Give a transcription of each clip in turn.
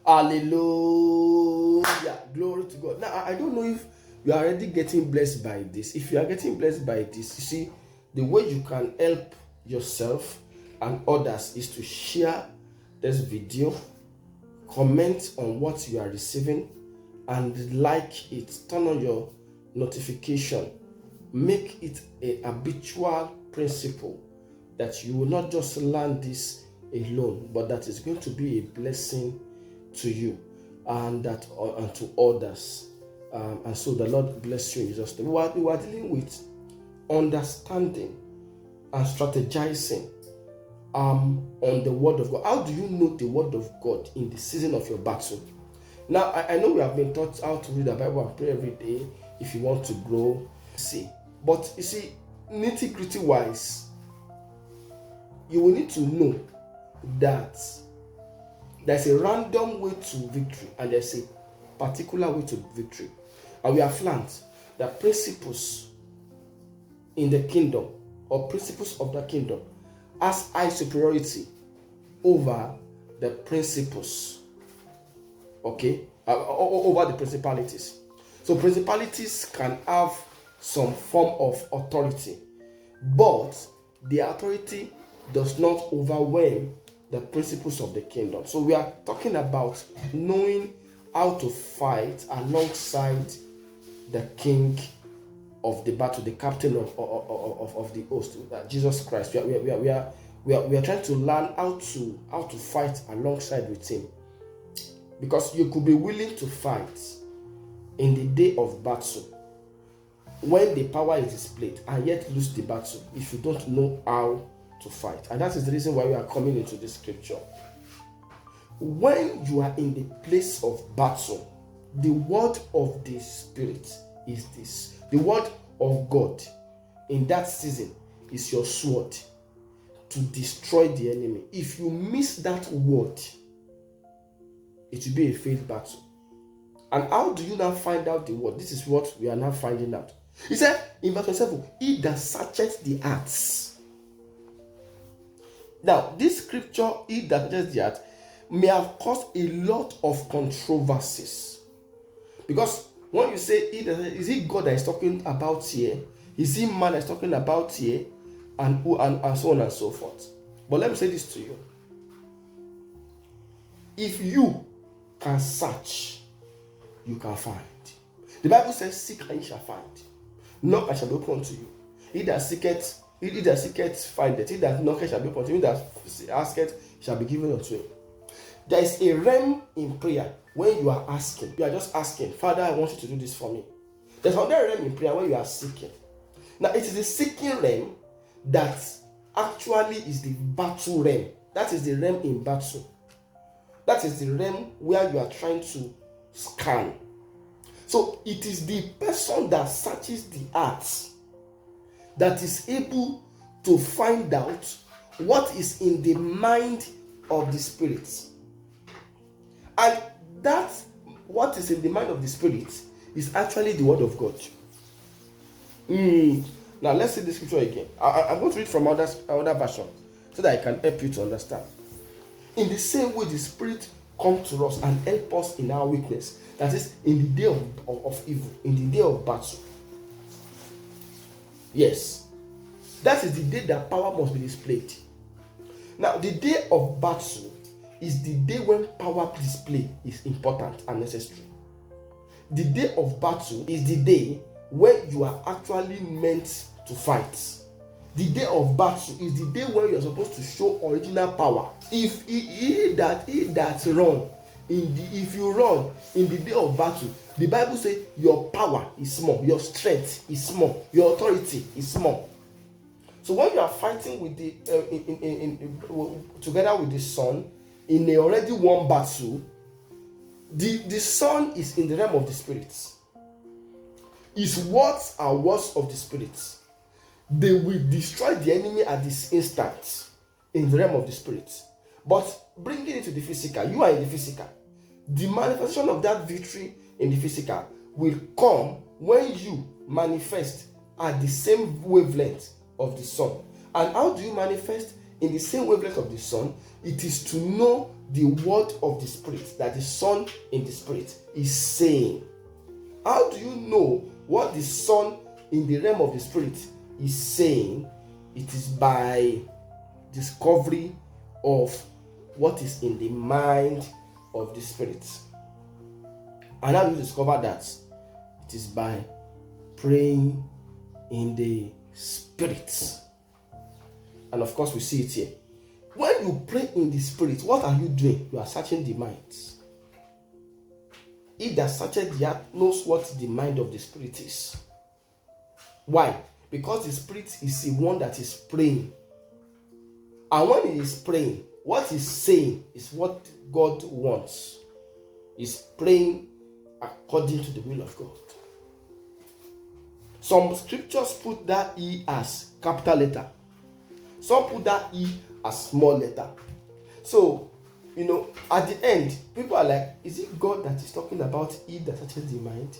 Hallelujah. Glory to God. Now, I don't know if you are already getting blessed by this. If you are getting blessed by this, you see, the way you can help yourself and others is to share this video, comment on what you are receiving, and like it. Turn on your notification. Make it a habitual principle that you will not just learn this alone, but that is going to be a blessing to you and that and to others. And so the Lord bless you in Jesus' name. We are dealing with understanding and strategizing on the word of God. How do you know the word of God in the season of your battle? Now, I know we have been taught how to read the Bible and pray every day if you want to grow. But you see, nitty-gritty wise, you will need to know that there's a random way to victory and there's a particular way to victory. And we have learned that principles in the kingdom or principles of the kingdom has high superiority over the principles, over the principalities. So principalities can have some form of authority, but the authority does not overwhelm the principles of the kingdom. So we are talking about knowing how to fight alongside the king of the battle, the captain of the host, Jesus Christ. We are trying to learn how to fight alongside with him, because you could be willing to fight in the day of battle when the power is displayed and yet lose the battle if you don't know how to fight. And that is the reason why we are coming into this scripture. When you are in the place of battle, the word of the Spirit is this. The word of God in that season is your sword to destroy the enemy. If you miss that word, it will be a failed battle. And how do you now find out the word? This is what we are now finding out. He said in verse 27, he that searcheth the hearts. Now, this scripture, he that searcheth the heart, may have caused a lot of controversies. Because when you say, is it God that is talking about here? Is it man that is talking about here? And so on and so forth. But let me say this to you. If you can search, you can find. The Bible says, seek and you shall find. Knock and shall be opened to you. He that seeketh, findeth. He that knocketh shall be opened to him. He that asketh shall be given unto him. There is a realm in prayer when you are asking. You are just asking, Father, I want you to do this for me. There's another realm in prayer when you are seeking. Now, it is the seeking realm that actually is the battle realm. That is the realm in battle. That is the realm where you are trying to scan. So it is the person that searches the hearts that is able to find out what is in the mind of the Spirit. And that what is in the mind of the Spirit is actually the word of God. Now let's see the scripture again. I'm going to read from another version so that I can help you to understand. In the same way, the Spirit comes to us and help us in our weakness. That is, in the day of evil, in the day of battle. Yes. That is the day that power must be displayed. Now, the day of battle is the day when power display is important and necessary. The day of battle is the day when you are actually meant to fight. The day of battle is the day when you are supposed to show original power. If you run in the day of battle, the Bible says your power is small, your strength is small, your authority is small. So when you are fighting with together with the sun in a already won battle, the sun is in the realm of the spirits. His words are words of the spirits. They will destroy the enemy at this instant in the realm of the spirits. But bringing it to the physical, you are in the physical. The manifestation of that victory in the physical will come when you manifest at the same wavelength of the sun. And how do you manifest in the same wavelength of the sun? It is to know the word of the Spirit, that the Son in the Spirit is saying. How do you know what the Son in the realm of the Spirit is saying? It is by discovery of what is in the mind of the Spirit. And how do you discover that? It is by praying in the Spirit. And of course, we see it here. When you pray in the Spirit, what are you doing? You are searching the minds. He that searcheth the heart knows what the mind of the Spirit is. Why? Because the Spirit is the one that is praying. And when he is praying, what he's saying is what God wants. He's praying according to the will of God. Some scriptures put that E as capital letter. Some put that E as small letter. So, at the end, people are like, is it God that is talking about He that touches the mind?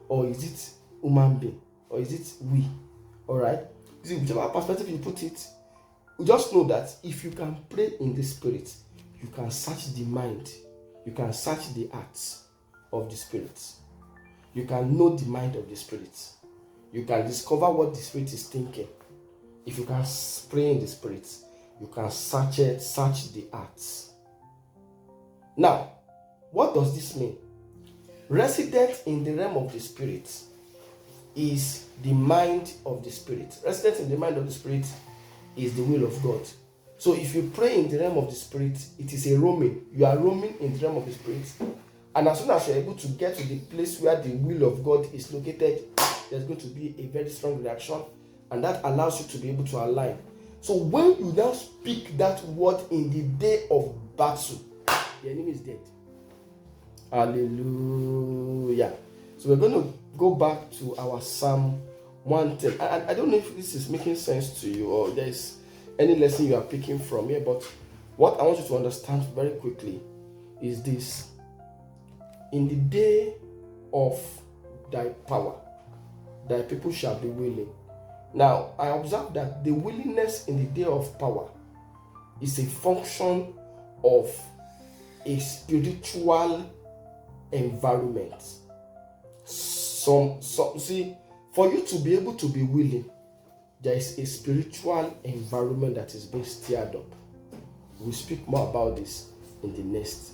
Or is it human being? Or is it we? Alright? Whichever perspective you put it, you just know that if you can pray in the Spirit, you can search the mind. You can search the hearts of the Spirit. You can know the mind of the Spirit. You can discover what the Spirit is thinking. If you can pray in the Spirit, you can search the hearts. Now, what does this mean? Resident in the realm of the Spirit is the mind of the Spirit. Resident in the mind of the Spirit is the will of God. So if you pray in the realm of the Spirit, it is a roaming. You are roaming in the realm of the Spirit. And as soon as you are able to get to the place where the will of God is located, there's going to be a very strong reaction. And that allows you to be able to align. So when you now speak that word in the day of battle, the enemy is dead. Hallelujah. So we're going to go back to our Psalm 110. I don't know if this is making sense to you or there is any lesson you are picking from here, but what I want you to understand very quickly is this. In the day of thy power, thy people shall be willing. Now, I observe that the willingness in the day of power is a function of a spiritual environment. See, for you to be able to be willing, there is a spiritual environment that is being stirred up. We'll speak more about this in the next